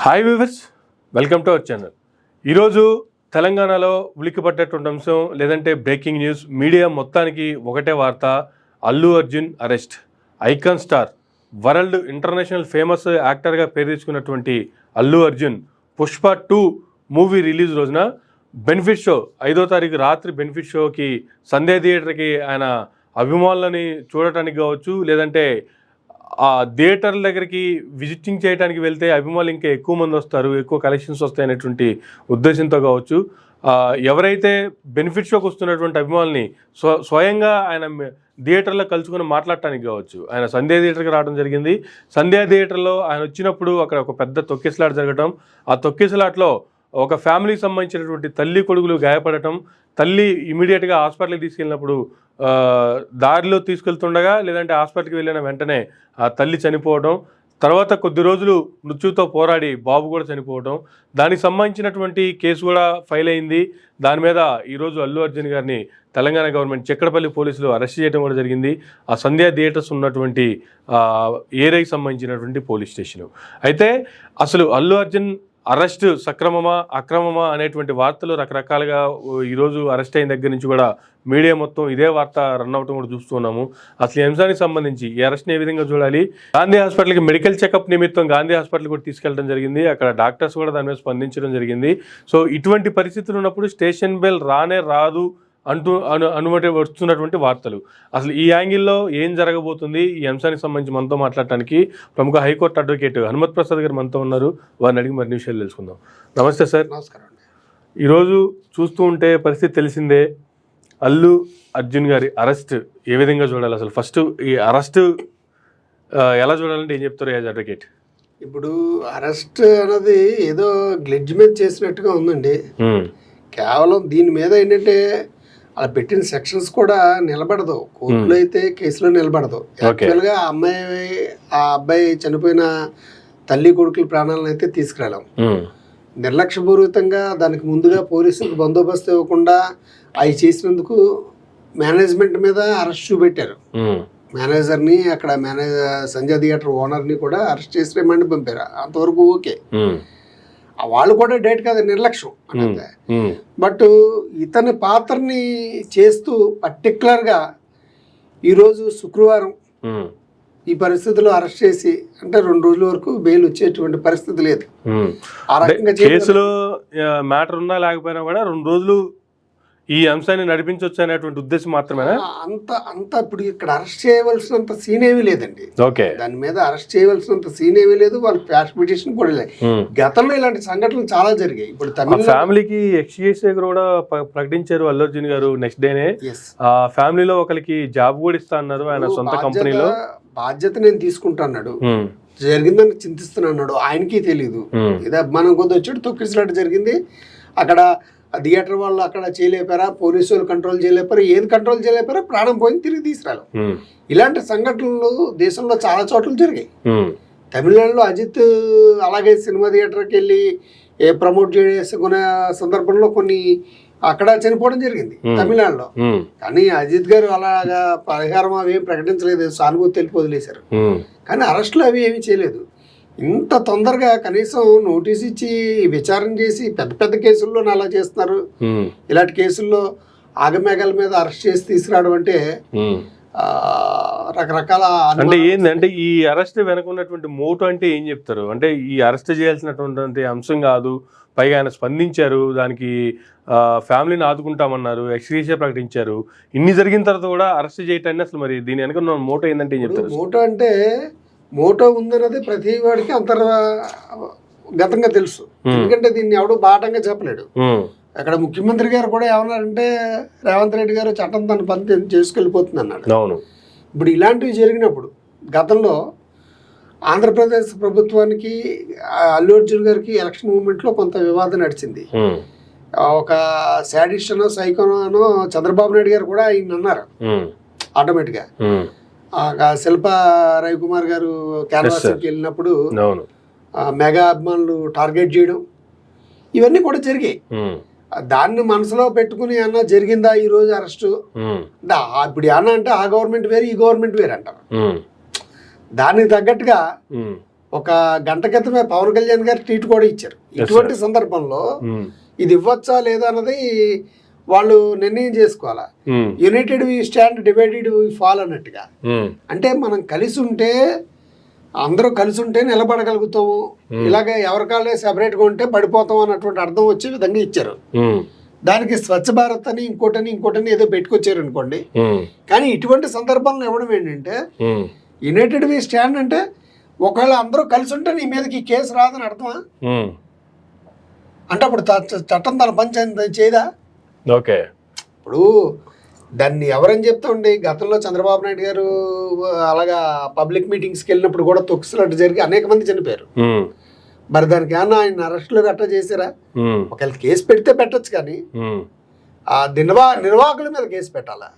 Hi viewers, welcome to our channel. ఈరోజు తెలంగాణలో ఉలిక్కిపడ్డటువంటి అంశం లేదంటే బ్రేకింగ్ న్యూస్, మీడియా మొత్తానికి ఒకటే వార్త. Allu Arjun arrest. Icon star, world international famous యాక్టర్గా పేరు తెచ్చుకున్నటువంటి అల్లు అర్జున్ పుష్ప 2 మూవీ రిలీజ్ రోజున బెనిఫిట్ షో 5వ తారీఖు రాత్రి బెనిఫిట్ షోకి సంధ్యా థియేటర్కి ఆయన అభిమానులని చూడటానికి కావచ్చు, లేదంటే ఆ థియేటర్ల దగ్గరికి విజిటింగ్ చేయడానికి వెళ్తే అభిమానులు ఇంకా ఎక్కువ మంది వస్తారు, ఎక్కువ కలెక్షన్స్ వస్తాయి అనేటువంటి ఉద్దేశంతో కావచ్చు, ఎవరైతే బెనిఫిట్ షోకి వస్తున్నటువంటి అభిమానుల్ని స్వయంగా ఆయన థియేటర్లో కలుసుకొని మాట్లాడటానికి కావచ్చు ఆయన సంధ్యా థియేటర్కి రావడం జరిగింది. సంధ్యా థియేటర్లో ఆయన వచ్చినప్పుడు అక్కడ ఒక పెద్ద తొక్కిసలాట జరగడం, ఆ తొక్కిసలాటలో ఒక ఫ్యామిలీకి సంబంధించినటువంటి తల్లి కొడుకులు గాయపడటం, తల్లి ఇమీడియట్గా హాస్పిటల్కి తీసుకెళ్ళినప్పుడు దారిలో తీసుకెళ్తుండగా లేదంటే హాస్పిటల్కి వెళ్ళిన వెంటనే ఆ తల్లి చనిపోవడం, తర్వాత కొద్ది రోజులు మృత్యుతో పోరాడి బాబు కూడా చనిపోవడం, దానికి సంబంధించినటువంటి కేసు కూడా ఫైల్ అయింది. దాని మీద ఈరోజు అల్లు అర్జున్ గారిని తెలంగాణ గవర్నమెంట్ చిక్కడపల్లి పోలీసులు అరెస్ట్ చేయడం కూడా జరిగింది. ఆ సంధ్యా థియేటర్స్ ఉన్నటువంటి ఏరియాకి సంబంధించినటువంటి పోలీస్ స్టేషను. అయితే అసలు అల్లు అర్జున్ అరెస్ట్ సక్రమమా అక్రమమా అనేటువంటి వార్తలు రకరకాలుగా ఈరోజు అరెస్ట్ అయిన దగ్గర నుంచి కూడా మీడియా మొత్తం ఇదే వార్త రన్ అవటం కూడా చూస్తున్నాము. అసలు ఈ అంశానికి సంబంధించి ఈ అరెస్ట్ని ఏ విధంగా చూడాలి? గాంధీ హాస్పిటల్కి మెడికల్ చెకప్ నిమిత్తం గాంధీ హాస్పిటల్ కూడా తీసుకెళ్ళడం జరిగింది. అక్కడ డాక్టర్స్ కూడా దాని మీద స్పందించడం జరిగింది. సో ఇటువంటి పరిస్థితులు ఉన్నప్పుడు స్టేషన్ బెల్ రానే రాదు అనుమతి వస్తున్నటువంటి వార్తలు. అసలు ఈ యాంగిల్లో ఏం జరగబోతుంది, ఈ అంశానికి సంబంధించి మనతో మాట్లాడటానికి ప్రముఖ హైకోర్టు అడ్వకేట్ హనుమత్ ప్రసాద్ గారు మనతో ఉన్నారు. వారిని అడిగి మరిన్ని విషయాలు తెలుసుకుందాం. నమస్తే సార్. నమస్కారం. ఈరోజు చూస్తూ ఉంటే పరిస్థితి తెలిసిందే. అల్లు అర్జున్ గారి అరెస్ట్ ఏ విధంగా చూడాలి? అసలు ఫస్ట్ ఈ అరెస్ట్ ఎలా చూడాలంటే ఏం చెప్తారు యాజ్ అడ్వకేట్? ఇప్పుడు అరెస్ట్ అనేది ఏదో గ్లెడ్జ్మెంట్ చేసినట్టుగా ఉందండి. కేవలం దీని మీద ఏంటంటే అలా పెట్టిన సెక్షన్స్ కూడా నిలబడదు. కోర్టులో అయితే కేసులో నిలబడదు. యాక్చువల్గా ఆ అబ్బాయి చనిపోయిన తల్లి కొడుకుల ప్రాణాలను అయితే తీసుకురాలేం. నిర్లక్ష్యపూర్వకంగా దానికి ముందుగా పోలీసులకు బందోబస్తు ఇవ్వకుండా అవి చేసినందుకు మేనేజ్మెంట్ మీద అరెస్ట్ చూపెట్టారు. మేనేజర్ని, అక్కడ సంధ్యా థియేటర్ ఓనర్ని కూడా అరెస్ట్ చేసి రిమాండ్ పంపారు. అంతవరకు ఓకే. వాళ్ళు కూడా డేట్ కాదు, నిర్లక్ష్యం అంటే. బట్ ఇతని పాత్రని చేస్తూ పర్టికులర్గా ఈరోజు శుక్రవారం ఈ పరిస్థితుల్లో అరెస్ట్ చేసి అంటే 2 రోజుల వరకు బెయిల్ వచ్చేటువంటి పరిస్థితి లేదు. ఆ రకంగా కేసులో మ్యాటర్ ఉన్నా లేకపోయినా కూడా 2 రోజులు ఈ అంశాన్ని నడిపించవచ్చు అనేటువంటి ఉద్దేశం మాత్రమే. అంత ఇప్పుడు ఇక్కడ అరెస్ట్ చేయవలసినంత సీన్ ఏమీ లేదండి. ఓకే, దాని మీద అరెస్ట్ చేయవలసినంత సీన్ ఏమీ లేదు. వాళ్ళు ఫ్యాష్ పిటిషన్ కూడా లేదు. గతంలో ఇలాంటి సంఘటనలు చాలా జరిగాయి. ఇప్పుడు తమిళ ఫ్యామిలీకి ఎక్స్చేంజ్ కూడా ప్రకటించారు అల్లు అర్జున్ గారు. నెక్స్ట్ డేనే ఆ ఫ్యామిలీలో ఒకరికి జాబ్ కూడా ఇస్తా అన్నారు. ఆయన సొంత కంపెనీలో బాధ్యత నేను తీసుకుంటాన్నాడు. జరిగిందని చింతిస్తున్నాడు. ఆయనకి తెలియదు. ఇదే మనం కొద్ది వచ్చాడు తొక్కిసలాట జరిగింది. అక్కడ థియేటర్ వాళ్ళు అక్కడ చేయలేపారా, పోలీసు వాళ్ళు కంట్రోల్ చేయలేపారా, ఏది కంట్రోల్ చేయలేపారా, ప్రాణం పోయింది, తిరిగి తీసుకురాలి. ఇలాంటి సంఘటనలు దేశంలో చాలా చోట్ల జరిగాయి. తమిళనాడులో అజిత్ అలాగే సినిమా థియేటర్కి వెళ్ళి ప్రమోట్ చేసుకునే సందర్భంలో కొన్ని అక్కడ చనిపోవడం జరిగింది తమిళనాడులో. కానీ అజిత్ గారు అలాగా పరిహారం అవి ఏం ప్రకటించలేదు, సానుభూతి తెలిపి వదిలేశారు. కానీ అరెస్టులు అవి ఏమీ చేయలేదు. ఇంత తొందరగా కనీసం నోటీస్ ఇచ్చి విచారణ చేసి పెద్ద పెద్ద కేసుల్లో అలా చేస్తున్నారు. ఇలాంటి కేసుల్లో ఆగమేఘాల మీద అరెస్ట్ చేసి తీసుకురావడం అంటే రకరకాల అంటే ఏంటంటే ఈ అరెస్ట్ వెనుకున్నటువంటి మోటో అంటే ఏం చెప్తారు? అంటే ఈ అరెస్ట్ చేయాల్సినటువంటి అంశం కాదు, పైగా ఆయన స్పందించారు, దానికి ఫ్యామిలీని ఆదుకుంటామన్నారు, ఎక్స్గ్రేషియా ప్రకటించారు. ఇన్ని జరిగిన తర్వాత కూడా అరెస్ట్ చేయటాన్ని అసలు మరి దీని వెనక మోటో ఏంటంటే ఏం చెప్తారు? మోటో అంటే మోటో ఉందన్నది ప్రతి వాడికి అంతర్గతంగా తెలుసు. ఎందుకంటే దీన్ని ఎవడు బాటంగా చెప్పలేడు. అక్కడ ముఖ్యమంత్రి గారు కూడా ఏమన్నారంటే రేవంత్ రెడ్డి గారు చట్టం తన పని చేసుకెళ్ళిపోతుంది అన్నాడు. ఇప్పుడు ఇలాంటివి జరిగినప్పుడు గతంలో ఆంధ్రప్రదేశ్ ప్రభుత్వానికి అల్లు అర్జున్ గారికి ఎలక్షన్ మూమెంట్లో కొంత వివాదం నడిచింది. ఒక శాడిస్టనో సైకోనో చంద్రబాబు నాయుడు గారు కూడా ఆయన అన్నారు ఆటోమేటిక్గా. శిల్ప రవికుమార్ గారు క్యాన్వాస్కి వెళ్ళినప్పుడు మెగా అభిమానులు టార్గెట్ చేయడం ఇవన్నీ కూడా జరిగాయి. దాన్ని మనసులో పెట్టుకుని అన్న జరిగిందా ఈ రోజు అరెస్టు? ఇప్పుడు అన్న అంటే ఆ గవర్నమెంట్ వేరు, ఈ గవర్నమెంట్ వేరు అంటారు. దానికి తగ్గట్టుగా ఒక గంట క్రితమే పవన్ కళ్యాణ్ గారు ట్వీట్ కూడా ఇచ్చారు. ఇటువంటి సందర్భంలో ఇది ఇవ్వచ్చా లేదా అన్నది వాళ్ళు నిర్ణయం చేసుకోవాలా. United we stand, divided we fall అన్నట్టుగా. అంటే మనం కలిసి ఉంటే, అందరూ కలిసి ఉంటే నిలబడగలుగుతాము, ఇలాగే ఎవరికాళ్ళే సెపరేట్గా ఉంటే పడిపోతాం అన్నటువంటి అర్థం వచ్చే విధంగా ఇచ్చారు. దానికి స్వచ్ఛ భారత్ అని ఇంకోటని ఏదో పెట్టుకొచ్చారు అనుకోండి. కానీ ఇటువంటి సందర్భంలో ఇవ్వడం ఏంటంటే, యునైటెడ్ వి స్టాండ్ అంటే ఒకవేళ అందరూ కలిసి ఉంటే నీ మీదకి కేసు రాదని అర్థమా? అంటే అప్పుడు చట్టం తన పని చేయదా? ఓకే, ఇప్పుడు దాన్ని ఎవరని చెప్తాండి. గతంలో చంద్రబాబు నాయుడు గారు అలాగా పబ్లిక్ మీటింగ్స్కి వెళ్ళినప్పుడు కూడా తొక్కిసలాట జరిగి అనేక మంది చనిపోయారు. మరి దానికి ఏమన్నా ఆయన అరెస్టులు గట్రా చేశారా? ఒకవేళ కేసు పెడితే పెట్టచ్చు, కానీ ఆ నిర్వాహకుల మీద కేసు పెట్టాలా?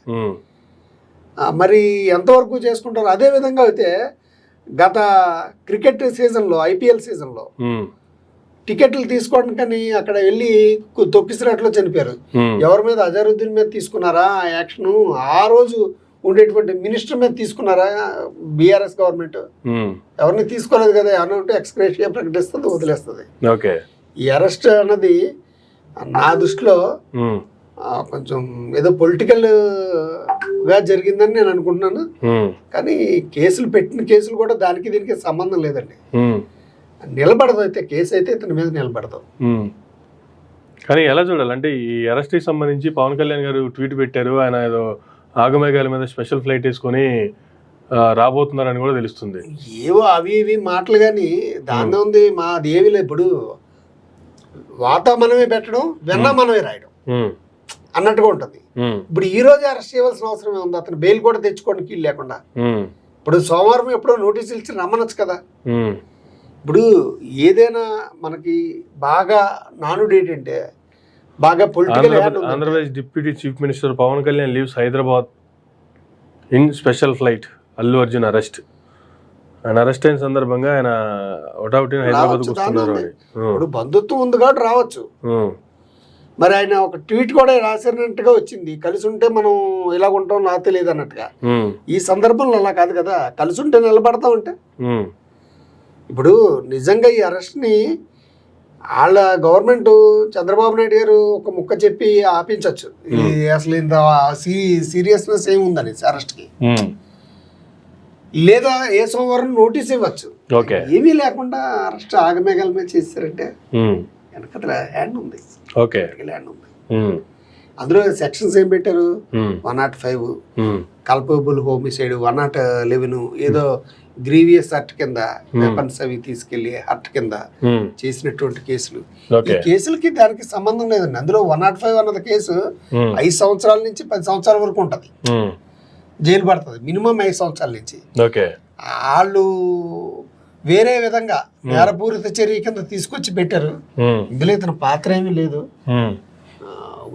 మరి ఎంతవరకు చేసుకుంటారు? అదే విధంగా అయితే గత క్రికెట్ సీజన్లో, ఐపీఎల్ సీజన్లో టికెట్లు తీసుకోవడం కానీ అక్కడ వెళ్ళి తొక్కిసినట్లు చనిపోయారు. ఎవరి మీద? అజరుద్దీన్ మీద తీసుకున్నారా ఆ యాక్షన్? ఆ రోజు ఉండేటువంటి మినిస్టర్ మీద తీసుకున్నారా బీఆర్ఎస్ గవర్నమెంట్? ఎవరిని తీసుకోలేదు కదా. ఏమన్నా ఉంటే ఎక్స్గ్రేషియా ప్రకటిస్తుంది, వదిలేస్తుంది. ఈ అరెస్ట్ అన్నది నా దృష్టిలో కొంచెం ఏదో పొలిటికల్ గా జరిగిందని నేను అనుకుంటున్నాను. కానీ పెట్టిన కేసులు కూడా దానికి దీనికి సంబంధం లేదండి. నిలబడదు. అయితే కేసు అయితే ఇతని మీద నిలబడదు. కానీ ఎలా చూడాలంటే ఈ అరెస్ట్కి సంబంధించి పవన్ కళ్యాణ్ గారు ట్వీట్ పెట్టారు. ఆయన ఏదో ఆగమేఘాల మీద స్పెషల్ ఫ్లైట్ వేసుకొని రాబోతున్నారని కూడా తెలుస్తుంది. ఏవో అవి ఇవి మాటలు, కానీ దాని ఉంది మాది ఏమి లేదు. ఇప్పుడు వాత మనమే పెట్టడం, వెన్నా మనమే రాయడం అన్నట్టుగా ఉంటుంది. ఇప్పుడు ఈ రోజు అరెస్ట్ చేయవలసిన అవసరమే ఉంది. అతను బెయిల్ కూడా తెచ్చుకోవడానికి వీలు లేకుండా. ఇప్పుడు సోమవారం ఎప్పుడో నోటీసులు ఇచ్చి రమ్మనొచ్చు కదా. ఇప్పుడు ఏదైనా మనకి బాగా నానుడు ఏంటంటే, బాగా political. Andhra Pradesh deputy chief minister Pawan Kalyan leaves Hyderabad in special flight, Allu Arjun arrest. ఆయన అరెస్ట్ అయిన సందర్భంగా ఆయన ఒకటి హైదరాబాద్ వస్తున్నారు. ఇప్పుడు బంధుత్వం ఉంది కాబట్టి రావచ్చు. మరి ఆయన ఒక ట్వీట్ కూడా రాసినట్టుగా వచ్చింది, కలిసి ఉంటే మనం ఇలా ఉంటాం నాకు తెలియదు అన్నట్టుగా. ఈ సందర్భంలో అలా కాదు కదా, కలిసి ఉంటే నిలబడతాం అంటే. ఇప్పుడు నిజంగా ఈ అరెస్ట్ని వాళ్ళ గవర్నమెంట్, చంద్రబాబు నాయుడు గారు ఒక ముక్క చెప్పి ఆపించవచ్చు. అసలు ఇంత సీరియస్నెస్ ఏముందని అరెస్ట్కి, లేదా ఏ సోమవారం నోటీస్ ఇవ్వచ్చు. ఏమీ లేకుండా అరెస్ట్ ఆగమేఘాల మీద చేశారంటే వెనకతల హ్యాండ్ ఉంది. హ్యాండ్ ఉంది. అందులో సెక్షన్స్ ఏం పెట్టారు? 105 కల్పబుల్ హోమిసైడ్, 111 ఏదో గ్రీవియస్ హర్ట్ కింద వెపన్స్ అవి తీసుకెళ్లి హర్ట్ కింద చేసినటువంటి కేసులు. ఈ కేసులకి దానికి సంబంధం లేదండి. అందులో 105 అన్నది కేసు 5 సంవత్సరాల నుంచి 10 సంవత్సరాల వరకు ఉంటది, జైలు పడుతుంది మినిమం 5 సంవత్సరాల నుంచి. వాళ్ళు వేరే విధంగా నేరపూరిత చర్య కింద తీసుకొచ్చి పెట్టారు. ఇందులో ఇతని పాత్ర ఏమీ లేదు.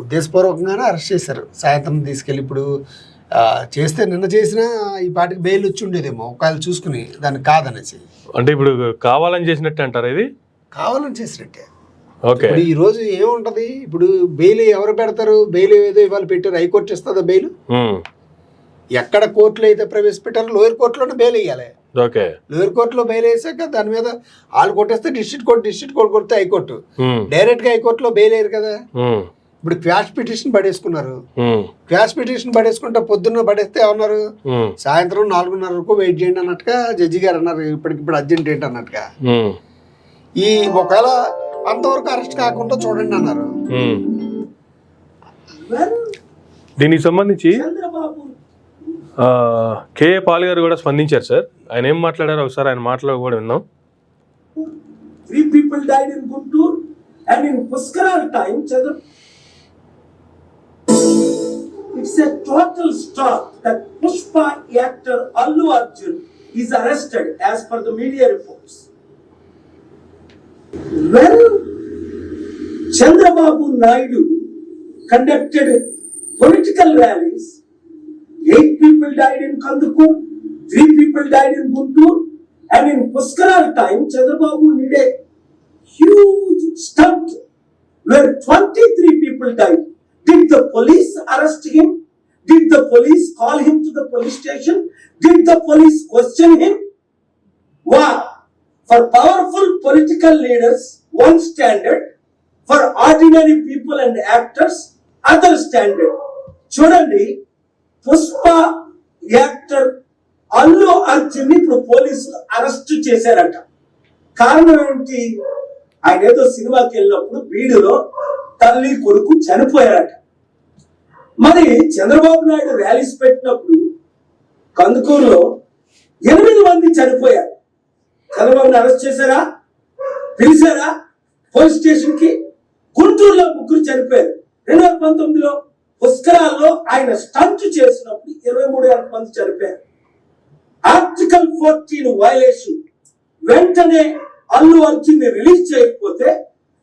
ఉద్దేశపూర్వకంగానే అరెస్ట్ చేశారు. సాయంత్రం తీసుకెళ్ళి ఇప్పుడు చేస్తే నిన్న చేసినా ఈ పాటికి బెయిల్ వచ్చి ఉండేదేమో, ఒకవేళ చూసుకుని దాన్ని కాదనేసి. అంటే ఇప్పుడు కావాలని చేసినట్టే అంటారు? ఇది కావాలని చేసినట్టే. ఇప్పుడు ఈ రోజు ఏముంటది? ఇప్పుడు బెయిల్ ఎవరు పెడతారు? బెయిల్ ఏదో ఇవాళ పెట్టారు, హైకోర్టు ఇస్తుందా బెయిల్? ఎక్కడ కోర్టులో అయితే ప్రవేశపెట్టారో లోయర్ కోర్టులోనే బెయిల్ వేయాలి. లోయర్ కోర్టులో బెయిల్ వేసాక దాని మీద వాళ్ళు కొట్టేస్తే డిస్ట్రిక్ట్ కోర్టు కొడితే హైకోర్టు, డైరెక్ట్ గా హైకోర్టులో బెయిల్ వేయరు కదా. ఇప్పుడు క్వాష్ పిటిషన్ పడేసుకున్నారు. క్వాష్ పిటిషన్ పడేసుకుంటే పొద్దున్న పడేస్తే ఏమన్నారు? సాయంత్రం 4:30 వరకు వెయిట్ చేయండి అన్నట్టుగా జడ్జి గారు అన్నారు. ఇప్పటికిప్పుడు అర్జెంట్ ఏంటి అన్నట్టుగా. ఈ ఒకవేళ అంతవరకు అరెస్ట్ కాకుండా చూడండి అన్నారు. దీనికి సంబంధించి కేఏ పాల్ గారు కూడా స్పందించారు సార్. ఆయన ఏం మాట్లాడారో ఒకసారి ఆయన మాటలో కూడా విన్నాం. 3 people died in Guntur and in Puskaral time, it's a total stop that Pushpa actor Allu Arjun is arrested as per the media reports. When Chandrababu Naidu conducted political rallies, 8 people died in Kandukur, 3 people died in Guntur, and in Puskaral time, Chandrababu did a huge stunt where 23 people died. Did the police arrest him? Did the police call him to the police station? Did the police question him? Why? For powerful political leaders, one standard. For ordinary people and actors, other standard. చూడండి, Pushpa actor Allu Arjun ని ఇప్పుడు పోలీసులు arrest చేశారంట. కారణం ఏంటి? ఆయన ఏదో సినిమాకి వెళ్ళినప్పుడు వీడియోలో తల్లి కొడుకు చనిపోయారట. మరి చంద్రబాబు నాయుడు ర్యాలీస్ పెట్టినప్పుడు కందుకూరులో 8 మంది చనిపోయారు. చంద్రబాబుని అరెస్ట్ చేశారా? పిలిచారా పోలీస్ స్టేషన్ కి? గుంటూరులో 3 చనిపోయారు. 2019లో పుష్కరాల్లో ఆయన స్టంట్ చేసినప్పుడు 23,000 మంది చనిపోయారు. Article 14 violation. వెంటనే అల్లు అర్జున్ ని రిలీజ్ చేయకపోతే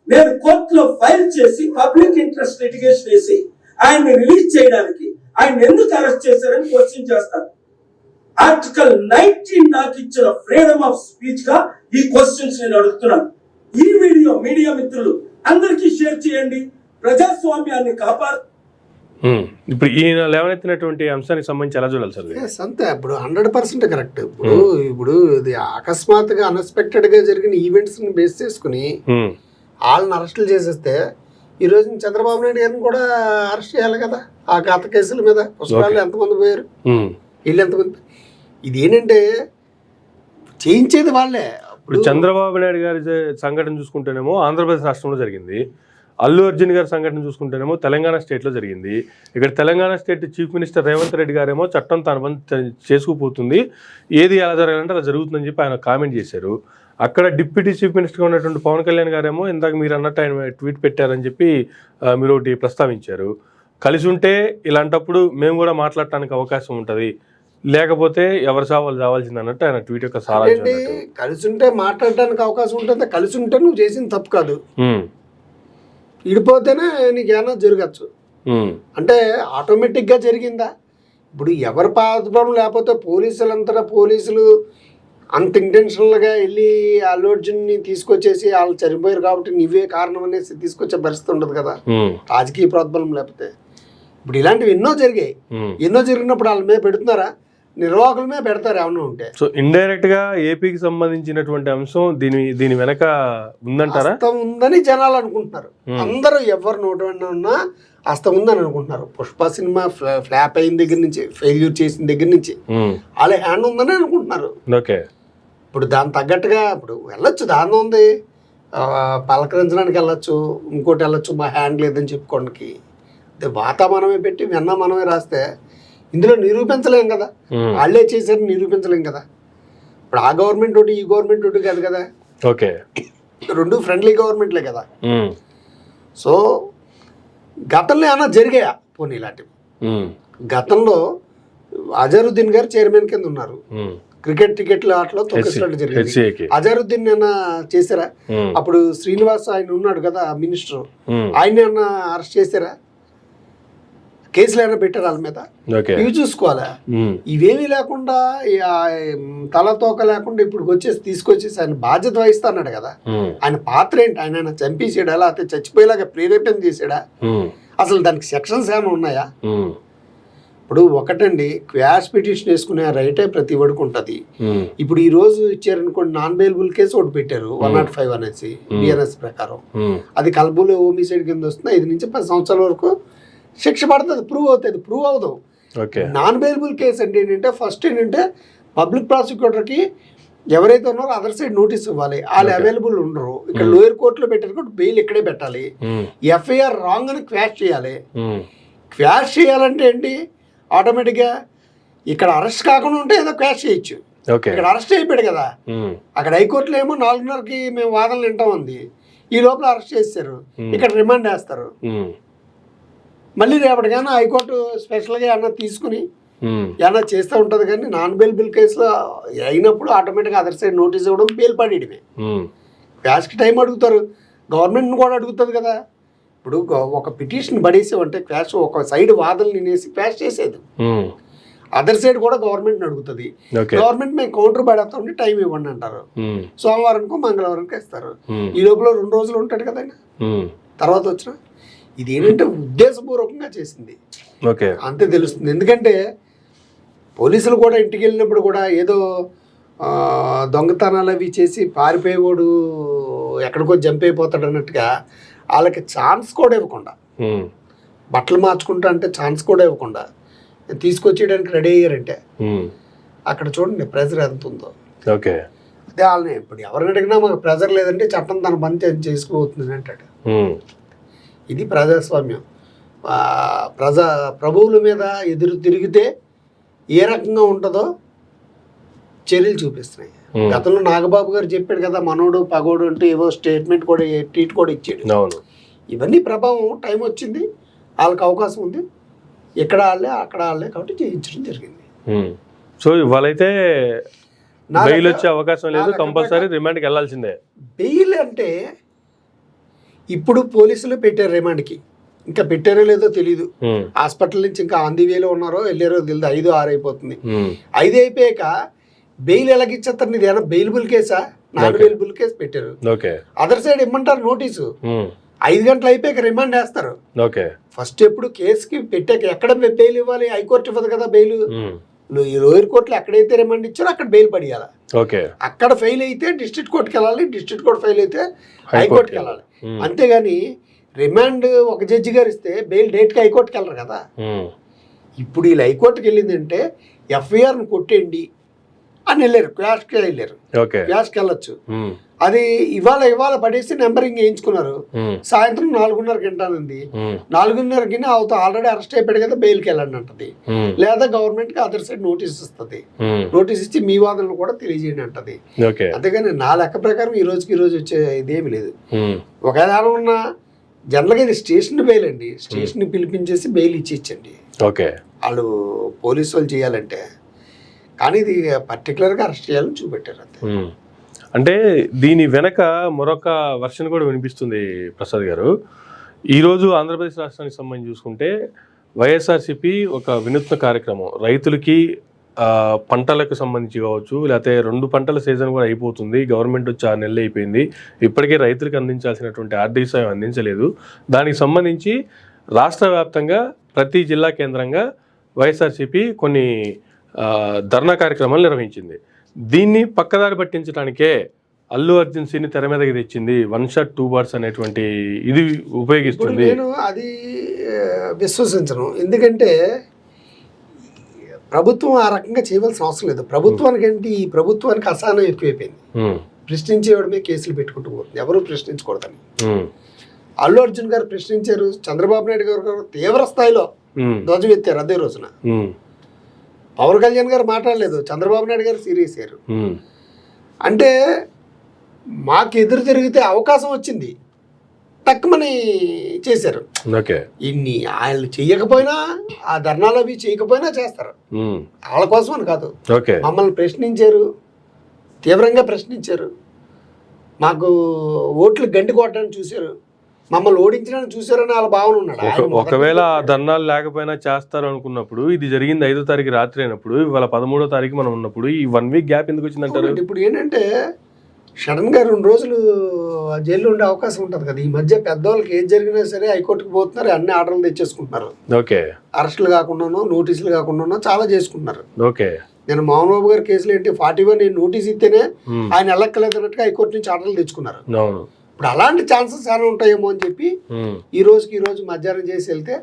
నేను కోర్టులో ఫైల్ చేసి పబ్లిక్ ఇంట్రెస్ట్ లిటిగేషన్ వేసి ఆయన్ని రిలీజ్ చేయడానికి ఆయన ఎందుకు అరెస్ట్ చేశారని క్వశ్చన్ చేస్తాను. ఆర్టికల్ 19 నాకు ఇచ్చిన ఫ్రీడమ్ ఆఫ్ స్పీచ్ గా ఈ క్వశ్చన్స్ నేను అడుగుతున్నాను. ఈ వీడియో మీడియా మిత్రులు అందరికీ షేర్ చేయండి. ప్రజాస్వామ్యాన్ని కాపాడు. ఇప్పుడు ఈయన లేవనెత్తినటువంటి అంశానికి సంబంధించి ఎలా చూడాలి సార్? అంతే, ఇప్పుడు 100% కరెక్ట్. ఇప్పుడు ఇది అకస్మాత్తుగా అన్ఎక్స్పెక్టెడ్ గా జరిగిన ఈవెంట్స్ ని బేస్ చేసుకుని వాళ్ళని అరెస్టులు చేసేస్తే ఈ రోజు చంద్రబాబు నాయుడు గారిని కూడా అరెస్ట్ చేయాలి కదా. ఆ గత కేసుల మీద పుష్కరాలు ఎంతమంది పోయారు, వీళ్ళు ఎంతమంది. ఇది ఏంటంటే చేయించేది వాళ్ళే. ఇప్పుడు చంద్రబాబు నాయుడు గారి సంఘటన చూసుకుంటేనేమో ఆంధ్రప్రదేశ్ రాష్ట్రంలో జరిగింది. అల్లు అర్జున్ గారి సంఘటన చూసుకుంటేనేమో తెలంగాణ స్టేట్లో జరిగింది. ఇక్కడ Telangana state chief minister Revanth Reddy గారేమో చట్టం తన పని చేసుకుపోతుంది, ఏది ఎలా జరగాలంటే అలా జరుగుతుందని చెప్పి ఆయన కామెంట్ చేశారు. అక్కడ డిప్యూటీ చీఫ్ మినిస్టర్గా ఉన్నటువంటి పవన్ కళ్యాణ్ గారేమో ఇందాక మీరు అన్నట్టు ఆయన ట్వీట్ పెట్టారని చెప్పి మీరు ఒకటి ప్రస్తావించారు. కలిసి ఉంటే ఇలాంటప్పుడు మేము కూడా మాట్లాడటానికి అవకాశం ఉంటుంది, లేకపోతే ఎవరి సావాలు చావాల్సింది అన్నట్టు ఆయన ట్వీట్ యొక్క సారాంశం. కలిసి ఉంటే మాట్లాడడానికి అవకాశం ఉంటుంది, కలిసి ఉంటే నువ్వు చేసిన తప్పు కాదు, ఇడిపోతేనే నీకు ఏమన్నా జరగచ్చు అంటే ఆటోమేటిక్గా జరిగిందా? ఇప్పుడు ఎవరి పాత్రం లేకపోతే పోలీసులు అంత ఇంటెన్షనల్గా వెళ్ళి అల్లు అర్జున్ని తీసుకొచ్చేసి వాళ్ళు చనిపోయారు కాబట్టి నీవే కారణం అనేసి తీసుకొచ్చే పరిస్థితి ఉండదు కదా రాజకీయ ప్రోద్బలం లేకపోతే. ఇప్పుడు ఇలాంటివి ఎన్నో జరిగాయి. ఎన్నో జరిగినప్పుడు వాళ్ళ మీద పెడుతున్నారా? నిర్వాహకులమే పెడతారు ఏమన్నా ఉంటే. సో ఇండైరెక్ట్ గా ఏపీకి సంబంధించినటువంటి అంశం దీని వెనక ఉందంటారా? ఉందని జనాలు అనుకుంటున్నారు. అందరూ ఎవరు నోటి ఉన్నా అస్తం ఉందని అనుకుంటున్నారు. పుష్ప సినిమా ఫ్లాప్ అయిన దగ్గర నుంచి, ఫెయిల్యూర్ చేసిన దగ్గర నుంచి వాళ్ళ హ్యాండ్ ఉందని అనుకుంటున్నారు. ఓకే, ఇప్పుడు దాని తగ్గట్టుగా ఇప్పుడు వెళ్ళొచ్చు, దాని ఉంది పలకరించడానికి వెళ్ళొచ్చు, ఇంకోటి వెళ్ళొచ్చు, మా హ్యాండ్ లేదని చెప్పుకోవడానికి. వాత మనమే పెట్టి వెన్న మనమే రాస్తే ఇందులో నిరూపించలేం కదా, వాళ్ళే చేశారు నిరూపించలేం కదా. ఇప్పుడు ఆ గవర్నమెంట్ ఒకటి ఈ గవర్నమెంట్ ఒకటి కాదు కదా. ఓకే, రెండు ఫ్రెండ్లీ గవర్నమెంట్లే కదా. సో గతంలో ఏమన్నా జరిగాయా? పోనీ ఇలాంటివి గతంలో అజరుద్దీన్ గారు చైర్మన్ కింద ఉన్నారు, క్రికెట్ టికెట్ల ఆటలో తొక్కిసినట్టు జరిగింది. అజరుద్దీన్ ఏమన్నా చేశారా? అప్పుడు శ్రీనివాస్ ఆయన ఉన్నాడు కదా మినిస్టర్, ఆయన ఏమన్నా అరెస్ట్ చేశారా? కేసులు ఏమైనా పెట్టారు వాళ్ళ మీద? ఇవి చూసుకోవాలా? ఇవేమీ లేకుండా తలతోక లేకుండా ఇప్పుడు తీసుకొచ్చేసి ఆయన బాధ్యత వహిస్తా అన్నాడు కదా. ఆయన పాత్ర ఏంటి? ఆయన చంపేసాడా లేకపోతే చచ్చిపోయేలాగా ప్రేరేపణ చేసాడా? అసలు దానికి సెక్షన్స్ ఏమైనా ఉన్నాయా? ఇప్పుడు ఒకటండి, క్వాష్ పిటిషన్ వేసుకునే రైటే ప్రతి ఒడికి ఉంటుంది. ఇప్పుడు ఈ రోజు ఇచ్చారనుకోండి, నాన్ బెయిలబుల్ కేసు ఒకటి పెట్టారు 105 అనేసి బిఎన్ఎస్ ప్రకారం. అది కల్బుల్ హోమిసైడ్ కింద వస్తుంది. 5 నుంచి 10 సంవత్సరాల వరకు శిక్ష పడుతుంది. ప్రూవ్ అవుతుంది, ప్రూవ్ అవ్వదు. నాన్ బెయిలబుల్ కేసు అంటే ఏంటంటే ఫస్ట్ ఏంటంటే పబ్లిక్ ప్రాసిక్యూటర్కి ఎవరైతే ఉన్నారో అదర్ సైడ్ నోటీస్ ఇవ్వాలి. వాళ్ళు అవైలబుల్ ఉండరు. ఇక్కడ లోయర్ కోర్టులో పెట్టారు కాబట్టి బెయిల్ ఇక్కడే పెట్టాలి. ఎఫ్ఐఆర్ రాంగ్ అని క్వాష్ చేయాలి. క్వాష్ చేయాలంటే ఏంటి? ఆటోమేటిక్గా ఇక్కడ అరెస్ట్ కాకుండా ఉంటే ఏదో క్వాష్ చేయొచ్చు. ఇక్కడ అరెస్ట్ అయిపోయాడు కదా. అక్కడ హైకోర్టులో ఏమో 4:30కి మేము వాదనలు వింటాం ఉంది, ఈ లోపల అరెస్ట్ చేస్తారు, ఇక్కడ రిమాండ్ వేస్తారు. మళ్ళీ రేపటికైనా హైకోర్టు స్పెషల్గా ఏమన్నా తీసుకుని ఏమన్నా చేస్తూ ఉంటుంది. కానీ నాన్ బెయిలబుల్ కేసులో అయినప్పుడు ఆటోమేటిక్గా అదర్ సైడ్ నోటీస్ ఇవ్వడం, బెయిల్ పడేయడమే. క్వాష్కి టైం అడుగుతారు, గవర్నమెంట్ని కూడా అడుగుతుంది కదా. ఇప్పుడు ఒక పిటిషన్ పడేసామంటే క్వాష్ ఒక సైడ్ వాదనలు వినేసి క్వాష్ చేసేది, అదర్ సైడ్ కూడా గవర్నమెంట్ని అడుగుతుంది. గవర్నమెంట్ మేము కౌంటర్ పడేస్తామంటే టైం ఇవ్వండి అంటారు. సోమవారంకో మంగళవారంకో ఇస్తారు. ఈ లోపల 2 రోజులు ఉంటాడు కదా ఆయన. తర్వాత వచ్చిన ఇది ఏంటంటే ఉద్దేశపూర్వకంగా చేసింది అంతే తెలుస్తుంది. ఎందుకంటే పోలీసులు కూడా ఇంటికి వెళ్ళినప్పుడు కూడా ఏదో దొంగతనాలు అవి చేసి పారిపోయేవాడు ఎక్కడికో జంప్ అయిపోతాడు అన్నట్టుగా వాళ్ళకి ఛాన్స్ కూడా ఇవ్వకుండా, బట్టలు మార్చుకుంటా అంటే ఛాన్స్ కూడా ఇవ్వకుండా తీసుకొచ్చేయడానికి రెడీ అయ్యారంటే అక్కడ చూడండి ప్రెజర్ ఎంత ఉందో. ఓకే, అదే వాళ్ళని ఇప్పుడు ఎవరిని అడిగినా మాకు ప్రెజర్ లేదంటే చట్టం తన పని చేసుకోబోతుంది అంటాడు. ఇది ప్రజాస్వామ్యం. ప్రభువుల మీద ఎదురు తిరిగితే ఏ రకంగా ఉంటుందో చర్యలు చూపిస్తున్నాయి. గతంలో నాగబాబు గారు చెప్పాడు కదా, మనోడు పగోడు అంటే ఏవో స్టేట్మెంట్ కూడా ట్వీట్ కూడా ఇచ్చాడు. ఇవన్నీ ప్రభావం టైం వచ్చింది, వాళ్ళకి అవకాశం ఉంది, ఇక్కడ వాళ్ళే అక్కడ వాళ్ళే కాబట్టి చేయించడం జరిగింది. సో ఇవాళైతే బెయిల్ వచ్చే అవకాశం లేదు, కంపల్సరీ రిమాండ్కి వెళ్ళాల్సిందే. బెయిల్ అంటే ఇప్పుడు పోలీసులు పెట్టారు రిమాండ్కి, ఇంకా పెట్టారో లేదో తెలీదు. హాస్పిటల్ నుంచి ఇంకా ఆన్ ది వేలో ఉన్నారో వెళ్ళారో తెలియదు. 5-6 అయిపోతుంది. 5 అయిపోయాక బెయిల్ ఎలాగిచ్చేస్తారు? నీది ఏమైనా బెయిలబుల్ కేసా? నాన్ బెయిలబుల్ కేసు పెట్టారు. అదర్ సైడ్ ఇమ్మంటారు నోటీసు. 5 గంటలు అయిపోయాక రిమాండ్ వేస్తారు. ఫస్ట్ ఎప్పుడు కేసుకి పెట్టాక ఎక్కడ బెయిల్ ఇవ్వాలి? హైకోర్టు ఇవ్వదు కదా బెయిల్. లోయర్ కోర్టులో ఎక్కడైతే రిమాండ్ ఇచ్చారో అక్కడ బెయిల్ పడియాల. అక్కడ ఫెయిల్ అయితే డిస్ట్రిక్ట్ కోర్టుకి వెళ్ళాలి, డిస్ట్రిక్ట్ కోర్టు ఫెయిల్ అయితే హైకోర్టుకి వెళ్ళాలి. అంతేగాని రిమాండ్ ఒక జడ్జి గారు ఇస్తే బెయిల్ డేట్కి హైకోర్టుకి వెళ్ళరు కదా. ఇప్పుడు వీళ్ళు హైకోర్టుకి వెళ్ళిందంటే ఎఫ్ఐఆర్ను కొట్టేయండి అని వెళ్ళారు, క్వాష్కి వెళ్ళారు. క్వాష్కి వెళ్ళొచ్చు. అది ఇవాళ పడేసి నెంబరింగ్ వేయించుకున్నారు. సాయంత్రం 4:30 గంటనుంది. 4:30కి ఆల్రెడీ అరెస్ట్ అయిపోయాడు కదా, బెయిల్కి వెళ్ళండి అంటది. లేదా గవర్నమెంట్ కి అదర్ సైడ్ నోటీస్ ఇస్తుంది. నోటీస్ ఇచ్చి మీ వాదనలు కూడా తెలియజేయండి అంటది. అంతేగాని నా లెక్క ప్రకారం ఈ రోజుకి వచ్చే ఇదేమి లేదు. ఒకవేళ ఉన్న జనరల్గా ఇది స్టేషన్ బెయిల్ అండి. స్టేషన్ పిలిపించేసి బెయిల్ ఇచ్చించండి వాళ్ళు పోలీసు వాళ్ళు చేయాలంటే. కానీ ఇది పర్టికులర్గా అరెస్ట్ చేయాలని చూపెట్టారు అంతే. అంటే దీని వెనక మరొక వర్షన్ కూడా వినిపిస్తుంది ప్రసాద్ గారు. ఈరోజు ఆంధ్రప్రదేశ్ రాష్ట్రానికి సంబంధించి చూసుకుంటే వైఎస్ఆర్సీపీ ఒక వినూత్న కార్యక్రమం, రైతులకి పంటలకు సంబంధించి కావచ్చు, లేకపోతే 2 పంటల సీజన్ కూడా అయిపోతుంది, గవర్నమెంట్ వచ్చి 6 నెలలు అయిపోయింది, ఇప్పటికే రైతులకు అందించాల్సినటువంటి ఆర్థిక సాయం అందించలేదు. దానికి సంబంధించి రాష్ట్ర వ్యాప్తంగా ప్రతి జిల్లా కేంద్రంగా వైఎస్ఆర్సీపీ కొన్ని ధర్నా కార్యక్రమాలు నిర్వహించింది. దీన్ని పక్కదారి పట్టించడానికే అల్లు అర్జున్ సిని తెర మీదకి తెచ్చింది. 1 షాట్ 2 బర్డ్స్ అనేటువంటి ఇది ఉపయోగిస్తుంది. నేను అది విశ్వసించను. ఎందుకంటే ప్రభుత్వం ఆ రకంగా చేయవలసిన అవసరం లేదు. ప్రభుత్వానికి ఏంటి, ఈ ప్రభుత్వానికి అసహనం ఎక్కువైపోయింది. ప్రశ్నించేవాడమే కేసులు పెట్టుకుంటూ పోతుంది, ఎవరు ప్రశ్నించకూడదని. అల్లు అర్జున్ గారు ప్రశ్నించారు, చంద్రబాబు నాయుడు గారు తీవ్ర స్థాయిలో ధ్వజం ఎత్తారు. అదే రోజున పవన్ కళ్యాణ్ గారు మాట్లాడలేదు, చంద్రబాబు నాయుడు గారు సీరియస్ అయ్యారు. అంటే మాకు ఎదురు తిరిగితే అవకాశం వచ్చింది, తక్కువని చేశారు. ఇన్ని వాళ్ళు చెయ్యకపోయినా, ఆ ధర్నాలు అవి చేయకపోయినా చేస్తారు, వాళ్ళ కోసం అని కాదు. మమ్మల్ని ప్రశ్నించారు, తీవ్రంగా ప్రశ్నించారు, మాకు ఓట్లు గండి కొట్టడానికి చూశారు, మమ్మల్ని ఓడించడానికి చూసారని వాళ్ళ భావన ఉన్నాడు. ఒకవేళ ఆ ధర్నాలు లేకపోయినా చేస్తారు అనుకున్నప్పుడు, ఇది జరిగింది 5వ తారీఖు రాత్రి అయినప్పుడు, ఇవాళ 13వ తారీఖు మనం ఉన్నప్పుడు ఈ 1 వీక్ గ్యాప్ ఎందుకు వచ్చిందంటారు? ఇప్పుడు ఏంటంటే సడన్ గా 2 రోజులు జైల్లో ఉండే అవకాశం ఉంటుంది కదా. ఈ మధ్య పెద్దవాళ్ళకి ఏది జరిగినా సరే హైకోర్టుకు పోతున్నారు, అన్ని ఆర్డర్లు తెచ్చేసుకుంటున్నారు. అరెస్టులు కాకుండానో నోటీసులు కాకుండానో చాలా చేసుకుంటున్నారు. నేను మోహన్ బాబు గారి కేసులు ఏంటి 41 నోటీస్ ఇస్తేనే ఆయన వెళ్ళక్కలేదు అన్నట్టుగా హైకోర్టు నుంచి ఆర్డర్లు తెచ్చుకున్నారు. ఇప్పుడు అలాంటి ఛాన్సెస్ ఏమైనా ఉంటాయేమో అని చెప్పి ఈ రోజు మధ్యాహ్నం చేసి వెళ్తే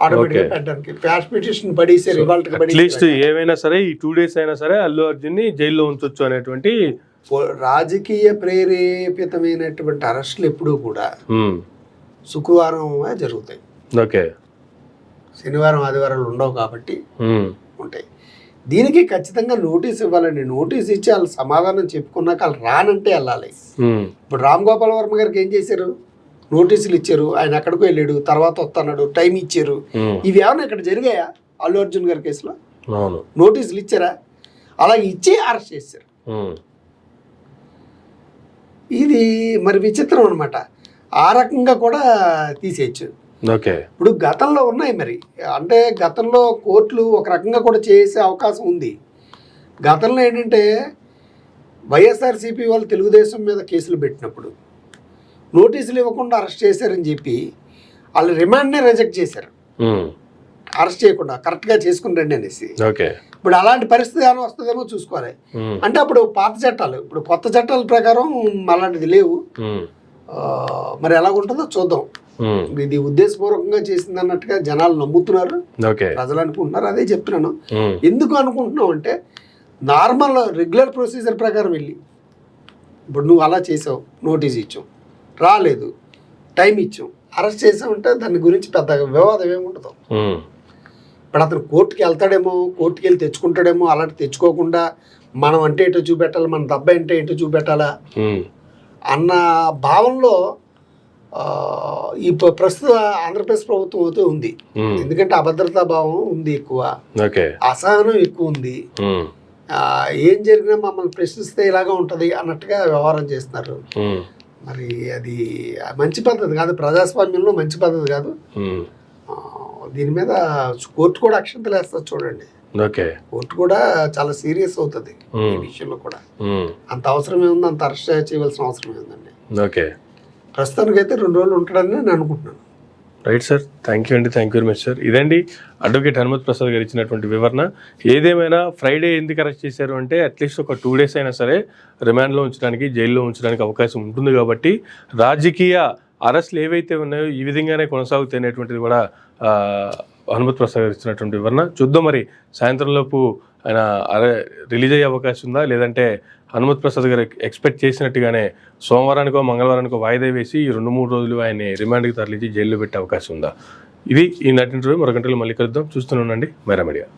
ఆటోమేటిక్గా పెట్టడానికి ఫ్యాష్ పిటిషన్ పడేసి అట్లీస్ట్ ఏమైనా సరే ఈ 2 days అయినా సరే అల్లు అర్జున్ ని జైల్లో ఉంచొచ్చు అనేటువంటి రాజకీయ ప్రేరేపితమైనటువంటి అరెస్టులు ఎప్పుడూ కూడా శుక్రవారం జరుగుతాయి. శనివారం ఆదివారాలు ఉండవు కాబట్టి ఉంటాయి. దీనికి ఖచ్చితంగా నోటీస్ ఇవ్వాలండి. నోటీస్ ఇచ్చి వాళ్ళు సమాధానం చెప్పుకున్నాక వాళ్ళు రానంటే వెళ్ళాలి. ఇప్పుడు రామ్ గోపాల్ వర్మ గారికి ఏం చేశారు, నోటీసులు ఇచ్చారు, ఆయన ఎక్కడికో వెళ్ళాడు, తర్వాత వస్తున్నాడు, టైం ఇచ్చారు. ఇవి ఏమన్నా ఇక్కడ జరిగాయా? అల్లు అర్జున్ గారి కేసులో నోటీసులు ఇచ్చారా? అలా ఇచ్చి అరెస్ట్ చేశారు. ఇది మరి విచిత్రం అనమాట. ఆ రకంగా కూడా తీసేయచ్చు. ఇప్పుడు గతంలో ఉన్నాయి మరి, అంటే గతంలో కోర్టులు ఒక రకంగా కూడా చేసే అవకాశం ఉంది. గతంలో ఏంటంటే వైఎస్ఆర్సీపీ వాళ్ళు తెలుగుదేశం మీద కేసులు పెట్టినప్పుడు నోటీసులు ఇవ్వకుండా అరెస్ట్ చేశారని చెప్పి వాళ్ళు రిమాండ్నే రిజెక్ట్ చేశారు. అరెస్ట్ చేయకుండా కరెక్ట్గా చేసుకుని రండి అనేసి. ఓకే. ఇప్పుడు అలాంటి పరిస్థితి ఏమైనా వస్తుందేమో చూసుకోవాలి. అంటే అప్పుడు పాత చట్టాలు, ఇప్పుడు కొత్త చట్టాల ప్రకారం అలాంటిది లేవు. మరి ఎలాగుంటుందో చూద్దాం. ఇది ఉద్దేశపూర్వకంగా చేసింది అన్నట్టుగా జనాలు నమ్ముతున్నారు, ప్రజలు అనుకుంటున్నారు. అదే చెప్తున్నాను. ఎందుకు అనుకుంటున్నావు అంటే నార్మల్ రెగ్యులర్ ప్రొసీజర్ ప్రకారం వెళ్ళి, ఇప్పుడు నువ్వు అలా చేసావు, నోటీస్ ఇచ్చావు, రాలేదు, టైం ఇచ్చాం, అరెస్ట్ చేసామంటే దాని గురించి పెద్ద వివాదం ఏముండదు. ఇప్పుడు అతను కోర్టుకి వెళ్తాడేమో, కోర్టుకి వెళ్ళి తెచ్చుకుంటాడేమో, అలాంటి తెచ్చుకోకుండా మనం అంటే ఏంటో చూపెట్టాలి, మన దెబ్బ అంటే ఏంటో చూపెట్టాలా అన్న భావంలో ఈ ప్రస్తుత ఆంధ్రప్రదేశ్ ప్రభుత్వం అయితే ఉంది. ఎందుకంటే అభద్రతా భావం ఉంది ఎక్కువ, అసహనం ఎక్కువ ఉంది. ఏం జరిగినా మమ్మల్ని ప్రశ్నిస్తే ఇలాగా ఉంటది అన్నట్టుగా వ్యవహారం చేస్తున్నారు. మరి అది మంచి పద్ధతి కాదు, ప్రజాస్వామ్యంలో మంచి పద్ధతి కాదు. దీని మీద కోర్టు కూడా అక్షంతలు వేస్తుంది చూడండి. కోర్టు కూడా చాలా సీరియస్ అవుతుంది ఈ విషయంలో కూడా. అంత అవసరం ఏముంది, అంత అరెస్ట్ చేయవలసిన అవసరం ఏముందండి. ప్రస్తుతానికి అయితే 2 రోజులు ఉంటాడని నేను అనుకుంటున్నాను. రైట్ సార్, థ్యాంక్ యూ అండి, thank you very much sir. ఇదండి అడ్వకేట్ హనుమత్ ప్రసాద్ గారు ఇచ్చినటువంటి వివరణ. ఏదేమైనా ఫ్రైడే ఎందుకు అరెస్ట్ చేశారు అంటే అట్లీస్ట్ ఒక 2 days అయినా సరే రిమాండ్లో ఉంచడానికి, జైల్లో ఉంచడానికి అవకాశం ఉంటుంది. కాబట్టి రాజకీయ అరెస్టులు ఏవైతే ఉన్నాయో ఈ విధంగానే కొనసాగుతాయి అనేటువంటిది కూడా హనుమత్ ప్రసాద్ గారు ఇచ్చినటువంటి వివరణ. చూద్దాం మరి సాయంత్రంలోపు ఆయన రిలీజ్ అయ్యే అవకాశం ఉందా, లేదంటే హనుమత్ ప్రసాద్ గారు ఎక్స్పెక్ట్ చేసినట్టుగానే సోమవారానికో మంగళవారానికో వాయిదా వేసి ఈ 2-3 రోజులు ఆయన్ని రిమాండ్కి తరలించి జైల్లో పెట్టే అవకాశం ఉందా? ఇది ఈ నటి ఇంటర్వ్యూ. మరో గంటలో మళ్ళీ కలుద్దాం. చూస్తూనే ఉండండి మైరా మీడియా.